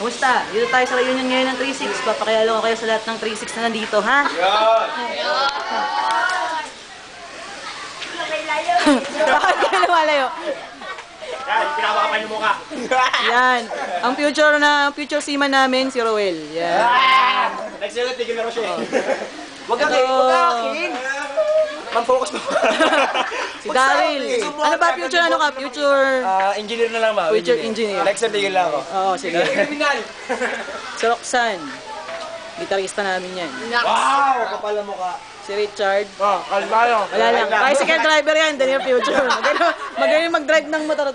Kumusta? Dito tayo sa reunion ngayon ng 3-6. Papakilala ko kayo sa lahat ng 3-6 na nandito, ha? Bakit kayo lumalayo? Yan, pinapakapan yung mukha. Yan. Ang future seaman namin, si Roel. Yan. Nagsilat, tigil na rin siya. Wag akin. Man-focus mo. Si Daryl. Ano ba future? Ano ka? Future... Engineer na lang ba? Future engineer. Next, tigil lang ako. Oo, sige. Criminal. Si Roxanne. Gitarista namin yan. Wow! Kapal na mukha. Si Richard. Kalmayo. Wala lang. Tricycle driver yan. The near future. Magaling mag-drive ng motor.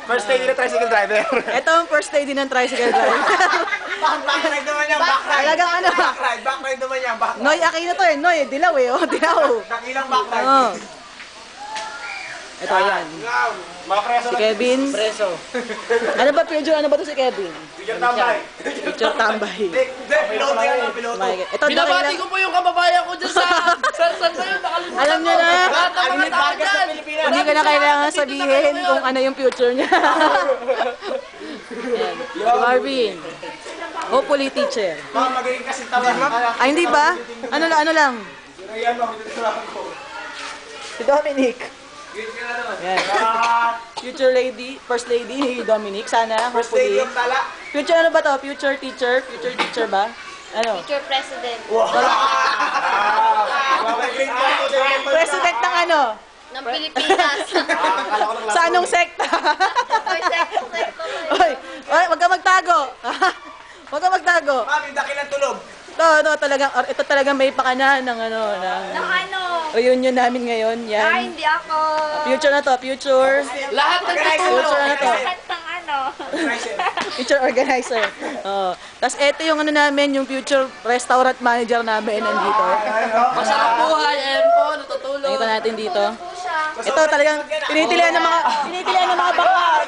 First day din ng tricycle driver. Ito ang first day din ng tricycle driver. Backride naman yan, backride. Talagang ano? Backride naman yan, backride. Noy, Aquino to eh. Noy, dilaw eh. Oh, dilaw. Dakilang backride. Oo. Ito yan. Mga preso Si Kevin. Preso. Ano ba future? Ano ba to si Kevin? Future tambay. Future tambay. Hindi, piloto yan, piloto. Ito Binabati ko po yung kababayan ko dyan sa saan na yun, nakalimutan. Alam niyo na. Lahat ng mga tao Vargas sa dyan. Pilipinas. Hindi ko na kailangan sabihin kung ano yung future niya. Ayan. Si Marvin. Hopefully teacher. Baka magiging kasintaban. Ay, hindi ba? Ano lang? Yan mo, tinuturahan ko. Si Dominic. Yan. Future lady, first lady ni Dominic. Sana, First day hopefully. yung tala. Future ano ba to? Future teacher? Future teacher ba? Ano? Future President President ng ano? ng Pilipinas. Sa anong sekta? Oy, sekto to eh. Oy, wag ka magtago. Wag ka magtago. Mami, dakilang tulog. Ito talagang may pakana ng ano, ng Ng ano? reunion namin ngayon. Yan. Ay, hindi ako. Future na to, future. Lahat ng tutulong. Future na to. Lahat ng ano? Future organizer. Oh. Tapos ito yung ano namin, yung future restaurant manager namin nandito. Masarap buhay, ayan po, natutulong. Nakita natin dito. Po siya. Ito talagang tinitilian ng mga bakla.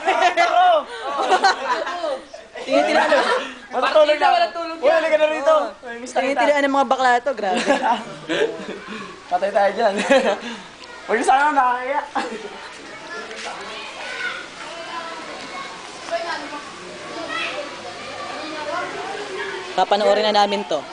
Tinitilian ng Matutulog na. Walang tulog Uy, halika na rito. tinitilian ng mga bakla to, grabe. Patay tayo dyan. Huwag yung sana nakakaya. Papanoorin na namin to.